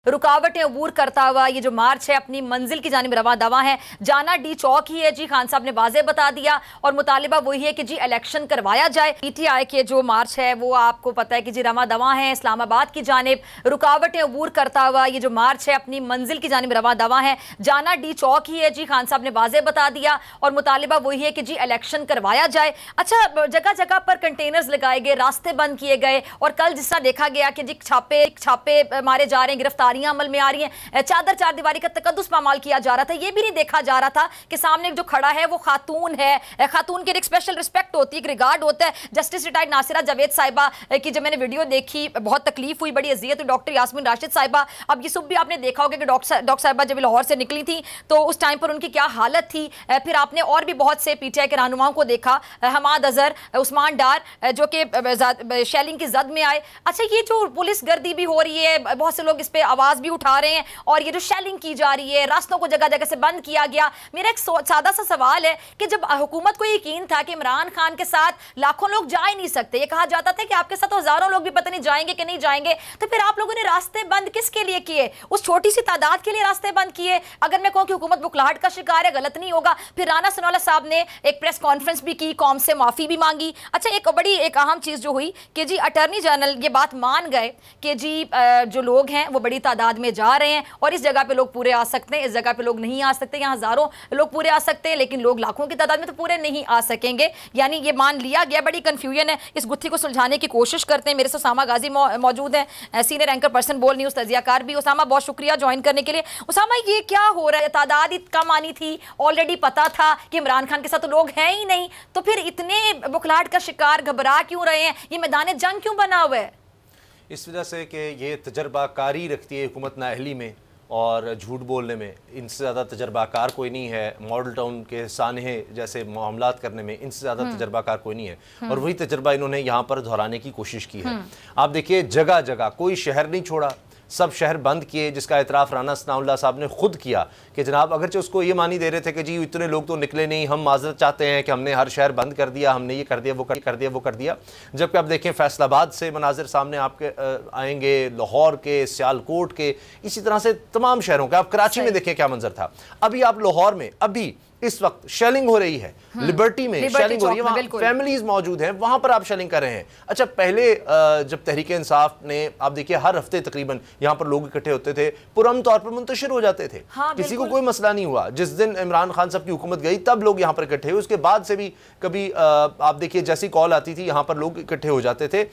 रुकावटें अबूर करता हुआ ये जो मार्च है अपनी मंजिल की जानिब रवा दवा है। जाना डी चौक ही है जी, खान साहब ने वाजे बता दिया और मुतालिबा वही है कि जी इलेक्शन करवाया जाए। पीटीआई के जो मार्च है वो आपको पता है कि जी रवा दवा है इस्लामाबाद की जानिब, रुकावटें अबूर करता हुआ ये जो मार्च है अपनी मंजिल की जानिब रवा दवा है। जाना डी चौक ही है जी, खान साहब ने वाजे बता दिया और मुतालिबा वही है कि जी इलेक्शन करवाया जाए। अच्छा, जगह जगह पर कंटेनर्स लगाए गए, रास्ते बंद किए गए और कल जिस तरह देखा गया कि जी छापे मारे जा रहे हैं, गिरफ्तारियां अमल में आ रही हैं, चार दीवारी का तकद्दुस पामाल किया जा रहा था। ये भी नहीं देखा जा रहा था कि सामने जो खड़ा है वो खातून है, खातून की एक स्पेशल रिस्पेक्ट होती है, एक रिगार्ड होता है। जस्टिस रिटायर्ड नासिरा जावेद साहिबा की जब मैंने वीडियो देखी बहुत तकलीफ हुई, बड़ी अजियत हुई। डॉक्टर यास्मीन राशिद साहिबा, अब ये सुबह भी आपने देखा होगा कि डॉक्टर साहिबा जब लाहौर से निकली थी तो उस टाइम पर उनकी क्या हालत थी। फिर आपने और भी बहुत से पीटीआई के रहनुमाओं को देखा, हमाद अजहर, उस्मान डार जो कि शेलिंग की जद में आए। अच्छा, ये जो पुलिस गर्दी भी हो रही है, बहुत से लोग इस पे आवाज भी उठा रहे हैं और ये जो शेलिंग की जा रही है, रास्तों को जगह जगह से बंद किया गया। मेरा एक सादा सा सवाल है कि जब हुकूमत को यकीन था कि इमरान खान के साथ लाखों लोग जा ही नहीं सकते, ये कहा जाता था कि आपके साथ हजारों लोग भी पता नहीं जाएंगे कि नहीं जाएंगे, तो फिर आप लोगों ने रास्ते बंद किसके लिए किए? उस छोटी सी तादाद के लिए रास्ते बंद किए? अगर मैं कहूं कि हुकूमत बुखलाहट का शिकार है, गलत नहीं होगा। फिर राना सनाउल्लाह साहब ने एक प्रेस कॉन्फ्रेंस भी की, कौम से माफी भी मांगी। अच्छा, एक बड़ी एक अहम चीज जो हुई कि जी अटॉर्नी जनरल ये बात मान गए कि जी जो लोग हैं वो बड़ी तादाद में जा रहे हैं और इस जगह पे लोग पूरे आ सकते हैं, इस जगह पे लोग नहीं आ सकते, यहाँ हजारों लोग पूरे आ सकते हैं लेकिन लोग लाखों की तादाद में तो पूरे नहीं आ सकेंगे। यानी ये मान लिया गया। बड़ी कंफ्यूजन है, इस गुत्थी को सुलझाने की कोशिश करते हैं। मेरे से उसामा गाजी मौजूद हैं, सीनियर एंकर पर्सन बोल न्यूज़ तजियाकार भी। उसामा, बहुत शुक्रिया ज्वाइन करने के लिए। उसामा, ये क्या हो रहा है? तादाद कम आनी थी, ऑलरेडी पता था कि इमरान खान के साथ तो लोग हैं ही नहीं, तो फिर इतने बुखलाहट का शिकार घबरा क्यों रहे हैं? ये मैदान जंग क्यों बना हुआ है? इस वजह से कि ये तजर्बाकारी रखती है हुकूमत नाअहली में और झूठ बोलने में। इनसे ज़्यादा तजर्बाकार कोई नहीं है। मॉडल टाउन के सानहे जैसे मामलात करने में इनसे ज़्यादा तजर्बाकार कोई नहीं है और वही तजर्बा इन्होंने यहाँ पर दोहराने की कोशिश की है। आप देखिए, जगह जगह कोई शहर नहीं छोड़ा, सब शहर बंद किए, जिसका एतराफ़ राना सनाउल्लाह साहब ने खुद किया कि जनाब अगरचे उसको ये मानी दे रहे थे कि जी इतने लोग तो निकले नहीं, हम माजरत चाहते हैं कि हमने हर शहर बंद कर दिया, हमने ये कर दिया, वो कर दिया। जबकि आप देखें फैसलाबाद से मनाजिर सामने आपके आएंगे, लाहौर के, सियालकोट के, इसी तरह से तमाम शहरों के। आप कराची में देखें क्या मंजर था। अभी आप लाहौर में अभी इस वक्त शेलिंग हो रही है, लिबर्टी में शेलिंग हो रही है, वहाँ फैमिलीज मौजूद हैं, वहां पर आप शेलिंग कर रहे हैं। अच्छा, पहले जब तहरीक इंसाफ ने, आप देखिए हर हफ्ते तकरीबन यहाँ पर लोग इकट्ठे होते थे, पुरअमन तौर पर मुंतशिर हो जाते थे, किसी को कोई मसला नहीं हुआ। जिस दिन इमरान खान साहब की हुकूमत गई तब लोग यहाँ पर इकट्ठे हुए, उसके बाद से भी कभी आप देखिए जैसी कॉल आती थी यहाँ पर लोग इकट्ठे हो जाते थे,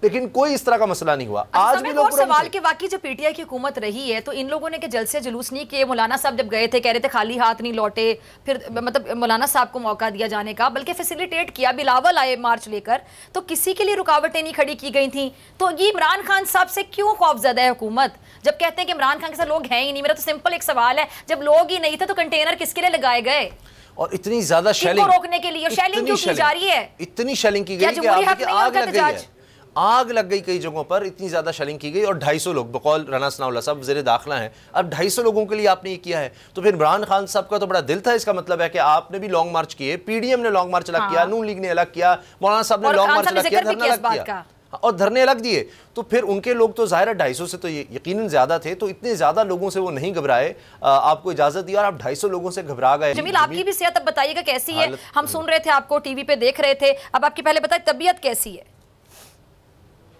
लेकिन कोई इस तरह का मसला नहीं हुआ। आज भी लोग सवाल के वाकई जो पीटीआई की हुकूमत रही है तो इन लोगों ने के जलसे जुलूस नहीं किए। मौलाना साहब जब गए थे कह रहे थे खाली हाथ नहीं लौटे, फिर मतलब मौलाना साहब को मौका दिया जाने का, बल्कि फैसिलिटेट किया। बिलावल आए मार्च लेकर, तो किसी के लिए रुकावटें नहीं खड़ी की गई थी। तो ये इमरान खान साहब से क्यों खौफजदा है हुकूमत जब कहते हैं कि इमरान खान के साथ लोग हैं ही नहीं? मेरा तो सिंपल एक सवाल है, जब लोग ही नहीं थे तो कंटेनर किसके लिए लगाए गए? और इतनी ज्यादा शेलिंग रोकने के लिए शेलिंग क्यों की जा रही है? इतनी शेलिंग की गई कि आग लग गई है, आग लग गई कई जगहों पर, इतनी ज़्यादा शेलिंग की गई। और 250 लोग बकौल राना सनाउल्लाह साहब वज़ीर दाखिला हैं, अब 250 लोगों के लिए आपने ये किया है। तो फिर इमरान खान साहब का तो बड़ा दिल था, इसका मतलब है कि आपने भी लॉन्ग मार्च किए, पीडीएम ने लॉन्ग मार्च अलग किया, नून लीग ने अलग किया, मौलाना साहब ने लॉन्ग मार्च अलग किया, धरना अलग किया और धरने अलग दिए। तो फिर उनके लोग तो ज़ाहिर है 250 से तो यकीनन ज़्यादा थे, तो इतने ज़्यादा लोगों से वो नहीं घबराए, आपको इजाज़त दी और आप 250 लोगों से घबरा गए। जमील, आपकी भी सेहत अब बताइएगा कैसी है? हम सुन रहे थे आपको, टीवी पे देख रहे थे, अब आपकी पहले बताइए तबीयत कैसी है?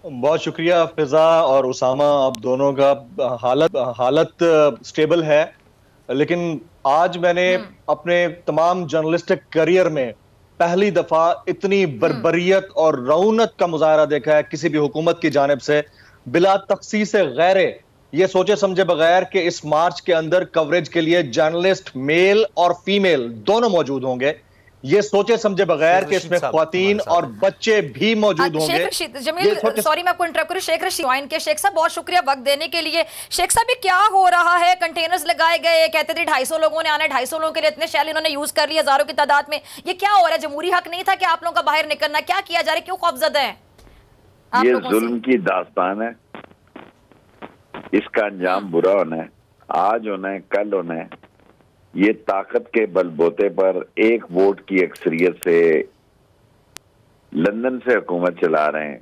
बहुत शुक्रिया फिजा और उसामा, आप दोनों का हालत स्टेबल है। लेकिन आज मैंने अपने तमाम जर्नलिस्टिक करियर में पहली दफा इतनी बर्बरियत और रौनक का मुजाहरा देखा है किसी भी हुकूमत की जानिब से, बिला तखसीस गैरे, ये सोचे समझे बगैर कि इस मार्च के अंदर कवरेज के लिए जर्नलिस्ट मेल और फीमेल दोनों मौजूद होंगे, ये सोचे समझे बगैर कि इसमें ख्वातीन और बच्चे भी मौजूद होंगे। शेख रशीद, जमील सॉरी मैं आपको इंटरप्ट करूं, शेख रशीद ज्वाइन के। शेख साहब बहुत शुक्रिया वक्त देने के लिए। शेख साहब ये क्या हो रहा है? कंटेनर्स लगाए गए, कहते थे 250 लोगों ने आना है, 250 लोगों के लिए इतने शैल इन्होंने यूज कर लिए हजारों की तादाद में। ये क्या हो रहा है? जमहूरी हक नहीं था कि आप लोगों का बाहर निकलना? क्या किया जा रहा है? क्यों खौफजदा है? ये जुल्म की दास्तान है, इसका अंजाम बुरा होना है, आज होना है, कल होना है। ये ताकत के बलबूते पर एक वोट की अक्सरियत से लंदन से हुकूमत चला रहे हैं,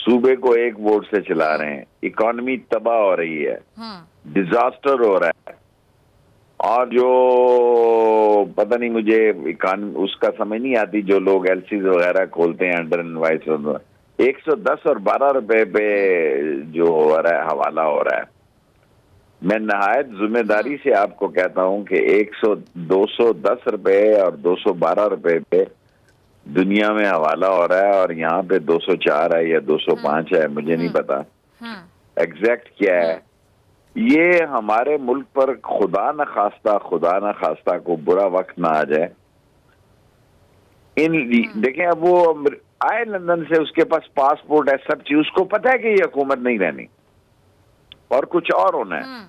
सूबे को एक वोट से चला रहे हैं, इकॉनमी तबाह हो रही है, डिजास्टर हो रहा है। और जो पता नहीं, मुझे उसका समझ नहीं आती, जो लोग एलसीज वगैरह खोलते हैं अंडर इनवाइस, 110 और 12 रुपए पे जो हो रहा है, हवाला हो रहा है। मैं नहायत जिम्मेदारी से आपको कहता हूं कि 210 रुपए और 212 रुपए पे दुनिया में हवाला हो रहा है, और यहाँ पे 204 है या 205 है, मुझे नहीं पता एग्जैक्ट क्या है। ये हमारे मुल्क पर खुदा न खास्ता को बुरा वक्त ना आ जाए। देखें, अब वो आए लंदन से, उसके पास पासपोर्ट है, सब चीज, उसको पता है कि ये हुकूमत नहीं रहनी और कुछ और होना है,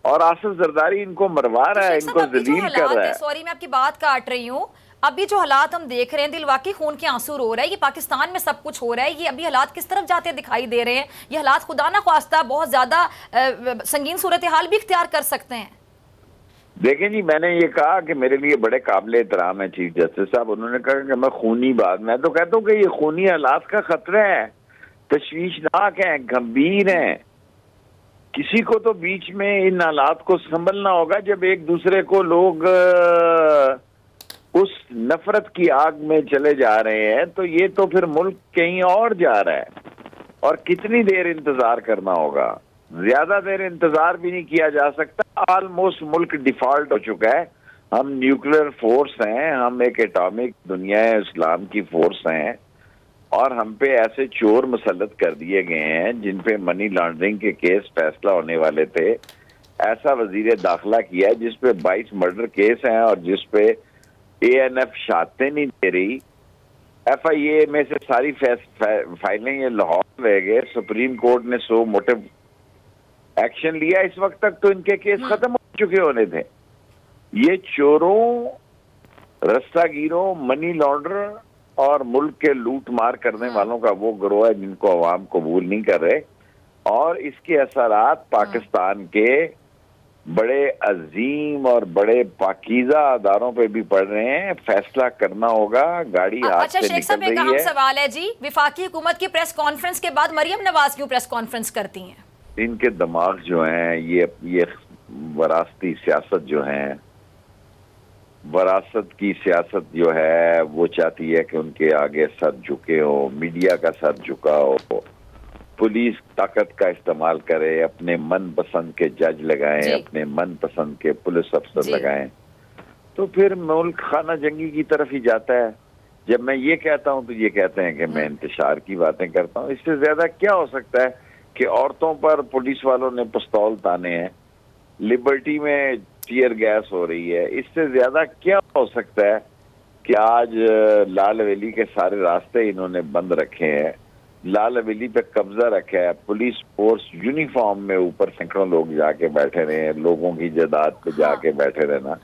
और आसिफ जरदारी इनको मरवा रहा है, इनको जलील कर रहा है। सॉरी, मैं आपकी बात काट रही हूँ। अभी जो हालात हम देख रहे हैं, दिल वाकई खून के आंसू रो रहा है। ये पाकिस्तान में सब कुछ हो रहा है, ये अभी हालात किस तरफ जाते दिखाई दे रहे हैं। ये हालात खुदा ना ख्वास्ता बहुत ज्यादा संगीन सूरत हाल भी इख्तियार कर सकते हैं। देखें जी, मैंने ये कहा कि मेरे लिए बड़े काबिल एहतराम है चीफ जस्टिस साहब, उन्होंने कहा कि मैं खूनी बात, मैं तो कहता हूँ कि ये खूनी हालात का खतरा है, तशवीशनाक है, गंभीर है। किसी को तो बीच में इन हालात को संभलना होगा। जब एक दूसरे को लोग उस नफरत की आग में चले जा रहे हैं, तो ये तो फिर मुल्क कहीं और जा रहा है। और कितनी देर इंतजार करना होगा? ज्यादा देर इंतजार भी नहीं किया जा सकता। ऑलमोस्ट मुल्क डिफॉल्ट हो चुका है। हम न्यूक्लियर फोर्स हैं, हम एक एटॉमिक दुनिया इस्लाम की फोर्स हैं, और हम पे ऐसे चोर मुसल्लत कर दिए गए हैं जिन पे मनी लॉन्ड्रिंग के केस फैसला होने वाले थे। ऐसा वजीर दाखिला किया है जिस पे 22 मर्डर केस हैं, और जिस पे ANF शहादतें नहीं दे रही। FIA में से सारी फाइलें ये लाहौर रह गए। सुप्रीम कोर्ट ने 100 मोटिव एक्शन लिया। इस वक्त तक तो इनके केस खत्म हो चुके होने थे। ये चोरों, रस्सागीरों, मनी लॉन्ड्रर और मुल्क के लूट मार करने वालों का वो गिरोह है जिनको अवाम कबूल नहीं कर रहे, और इसके असरात पाकिस्तान के बड़े अजीम और बड़े पाकीज़ा अदारों पे भी पड़ रहे हैं। फैसला करना होगा, गाड़ी हाथ अच्छा से शेख साहब, एक अहम सवाल है जी, विफाकी हुकूमत की प्रेस कॉन्फ्रेंस के बाद मरियम नवाज क्यों प्रेस कॉन्फ्रेंस करती हैं? इनके दिमाग जो हैं, ये वरासती सियासत जो है, वरासत की सियासत जो है, वो चाहती है कि उनके आगे सर झुके हो, मीडिया का सर झुका हो, पुलिस ताकत का इस्तेमाल करे, अपने मन पसंद के जज लगाएं, अपने मन पसंद के पुलिस अफसर लगाएं, तो फिर मुल्क खाना जंगी की तरफ ही जाता है। जब मैं ये कहता हूं तो ये कहते हैं कि मैं इंतशार की बातें करता हूं। इससे ज्यादा क्या हो सकता है कि औरतों पर पुलिस वालों ने पिस्तौल ताने हैं, लिबर्टी में टीयर गैस हो रही है। इससे ज्यादा क्या हो सकता है कि आज लाल हवेली के सारे रास्ते इन्होंने बंद रखे हैं, लाल हवेली पे कब्जा रखा है, पुलिस फोर्स यूनिफॉर्म में ऊपर सैकड़ों लोग जाके बैठे रहे हैं, लोगों की जायदाद पे जाके बैठे रहना।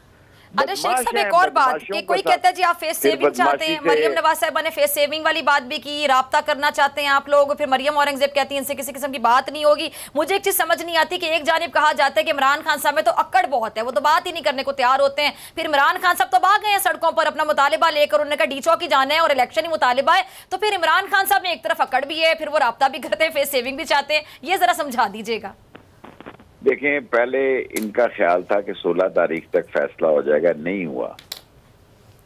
अच्छा शेख साहब, एक और बात कि कोई कहता है जी आप फेस सेविंग चाहते हैं, मरियम नवाज साहिबा ने फेस सेविंग वाली बात भी की, राब्ता करना चाहते हैं आप लोग, फिर मरियम औरंगजेब कहती हैं इनसे किसी किस्म की बात नहीं होगी। मुझे एक चीज समझ नहीं आती कि एक जानिब कहा जाता है कि इमरान खान साहब में तो अक्कड़ बहुत है, वो तो बात ही नहीं करने को तैयार होते हैं, फिर इमरान खान साहब तो भाग गए हैं सड़कों पर अपना मुतालिबा लेकर, उन्होंने कहा डीचो की जाना है और इलेक्शन ही मुतालिबा है, तो फिर इमरान खान साहब में एक तरफ अक्कड़ भी है, फिर वो राब्ता भी करते हैं, फेस सेविंग भी चाहते हैं, ये जरा समझा दीजिएगा। देखें, पहले इनका ख्याल था कि 16 तारीख तक फैसला हो जाएगा, नहीं हुआ।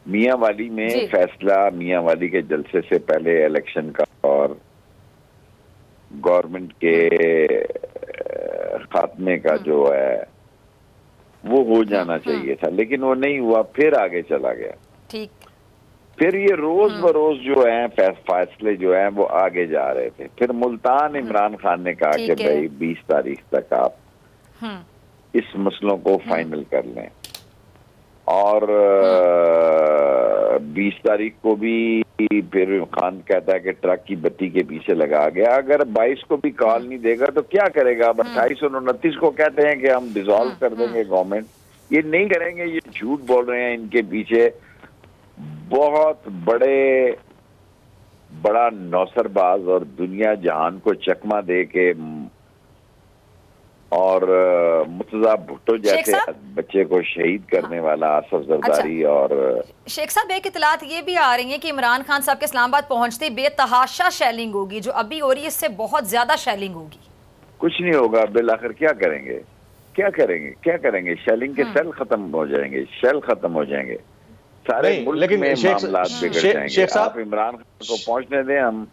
मियां वाली में फैसला, मियां वाली के जलसे से पहले इलेक्शन का और गवर्नमेंट के खात्मे का जो है वो हो जाना चाहिए था, लेकिन वो नहीं हुआ, फिर आगे चला गया। ठीक। फिर ये रोज बरोज जो है फैसले जो है वो आगे जा रहे थे। फिर मुल्तान इमरान खान ने कहा कि भाई 20 तारीख तक आप इस मसलों को फाइनल कर लें, और 20 तारीख को भी फिर खान कहता है कि ट्रक की बत्ती के पीछे लगा गया। अगर 22 को भी कॉल नहीं देगा तो क्या करेगा? 28 और 29 को कहते हैं कि हम डिसॉल्व कर देंगे गवर्नमेंट, ये नहीं करेंगे, ये झूठ बोल रहे हैं। इनके पीछे बहुत बड़ा नौसरबाज और दुनिया जहान को चकमा दे के और मुर्तजा भुट्टो जैसे बच्चे को शहीद करने वाला आसफ जरदारी। और शेख साहब, एक इतलात ये भी आ रही है कि इमरान खान साहब के इस्लामाबाद पहुंचते बेतहाशा शेलिंग होगी, जो अभी हो रही है इससे बहुत ज्यादा शेलिंग होगी। कुछ नहीं होगा, बिल आखिर क्या करेंगे, क्या करेंगे, क्या करेंगे? शेलिंग के सेल खत्म हो जाएंगे, शेल खत्म हो जाएंगे, सारे मुल्क में मामलात बिगड़ जाएंगे। आप इमरान खान को पहुंचने दें, हम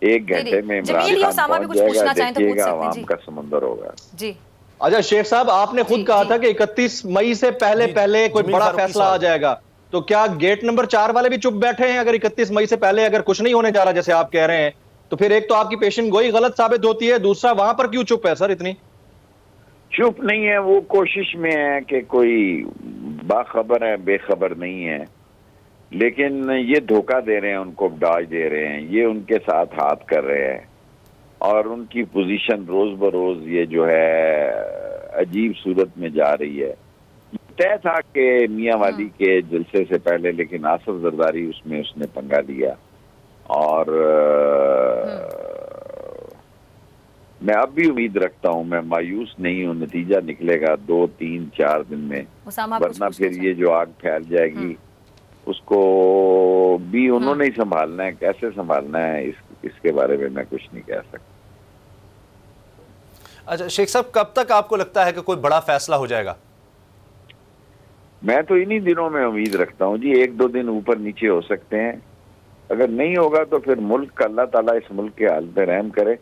1 घंटे में इमरान खान पहुंच जाएगा, देखिएगा आवाम का समुंदर होगा। जी अच्छा शेख साहब, आपने खुद कहा था कि 31 मई से पहले कोई बड़ा फैसला आ जाएगा, तो क्या गेट नंबर 4 वाले भी चुप बैठे हैं? अगर 31 मई से पहले अगर कुछ नहीं होने जा रहा जैसे आप कह रहे हैं, तो फिर एक तो आपकी पेशन गोई गलत साबित होती है, दूसरा वहां पर क्यों चुप है सर? इतनी चुप नहीं है, वो कोशिश में है कि कोई बाखबर है, बेखबर नहीं है, लेकिन ये धोखा दे रहे हैं, उनको डाज दे रहे हैं, ये उनके साथ हाथ कर रहे हैं, और उनकी पोजीशन रोज बरोज ये जो है अजीब सूरत में जा रही है। तय था कि मियां वाली के जलसे से पहले, लेकिन आसफ जरदारी उसमें उसने पंगा लिया, और मैं अब भी उम्मीद रखता हूं, मैं मायूस नहीं हूं, नतीजा निकलेगा 2, 3, 4 दिन में, वरना फिर ये जो आग फैल जाएगी उसको भी उन्होंने ही संभालना है। कैसे संभालना है इसके बारे में मैं कुछ नहीं कह सकता। अच्छा शेख साहब, कब तक आपको लगता है कि कोई बड़ा फैसला हो जाएगा? मैं तो इन्हीं दिनों में उम्मीद रखता हूं जी, 1-2 दिन ऊपर नीचे हो सकते हैं। अगर नहीं होगा तो फिर मुल्क का अल्लाह ताला इस मुल्क के हाल पे रहम करे,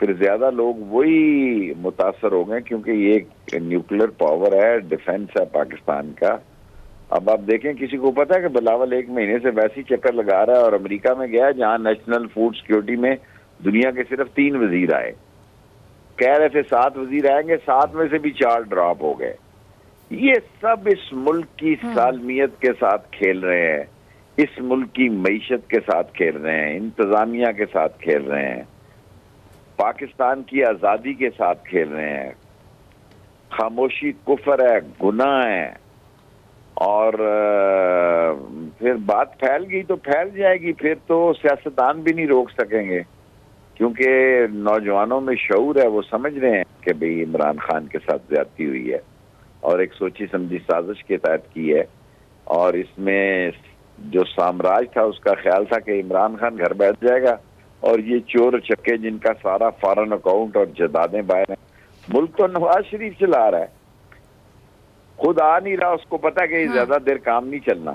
फिर ज्यादा लोग वही मुतासर हो गए, क्योंकि ये एक न्यूक्लियर पावर है, डिफेंस है पाकिस्तान का। अब आप देखें, किसी को पता है कि बिलावल 1 महीने से वैसे ही चक्कर लगा रहा है और अमेरिका में गया, जहां नेशनल फूड सिक्योरिटी में दुनिया के सिर्फ 3 वजीर आए, कह रहे थे 7 वजीर आएंगे, 7 में से भी 4 ड्रॉप हो गए। ये सब इस मुल्क की सालमियत के साथ खेल रहे हैं, इस मुल्क की मईशत के साथ खेल रहे हैं, इंतजामिया के साथ खेल रहे हैं, पाकिस्तान की आज़ादी के साथ खेल रहे हैं। खामोशी कुफर है, गुनाह है, और फिर बात फैल गई तो फैल जाएगी, फिर तो सियासतदान भी नहीं रोक सकेंगे, क्योंकि नौजवानों में शऊर है, वो समझ रहे हैं कि भाई इमरान खान के साथ ज्यादती हुई है और एक सोची समझी साजिश के तहत की है, और इसमें जो साम्राज्य था उसका ख्याल था कि इमरान खान घर बैठ जाएगा और ये चोर चक्के जिनका सारा फॉरेन अकाउंट और जदादें बाहर हैं, मुल्क तो नवाज शरीफ चला रहा है, खुद आ नहीं रहा, उसको पता कि ज्यादा देर काम नहीं चलना,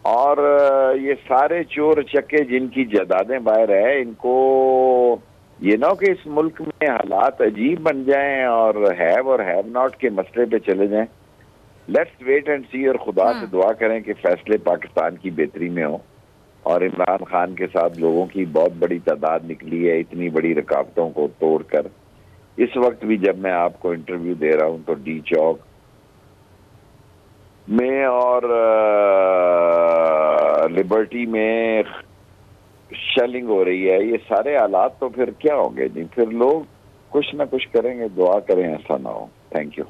और ये सारे चोर चक्के जिनकी जदादें बाहर है, इनको ये ना कि इस मुल्क में हालात अजीब बन जाएं और हैव नॉट के मसले पे चले जाएं। लेट्स वेट एंड सी, और खुदा से दुआ करें कि फैसले पाकिस्तान की बेहतरी में हो। और इमरान खान के साथ लोगों की बहुत बड़ी तादाद निकली है, इतनी बड़ी रुकावटों को तोड़कर। इस वक्त भी जब मैं आपको इंटरव्यू दे रहा हूं तो डी चौक में और लिबर्टी में शेलिंग हो रही है। ये सारे हालात तो फिर क्या होंगे जी, फिर लोग कुछ ना कुछ करेंगे, दुआ करें ऐसा ना हो। Thank you.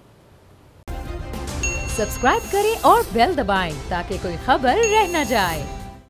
सब्सक्राइब करें और बेल दबाएं ताकि कोई खबर रह न जाए।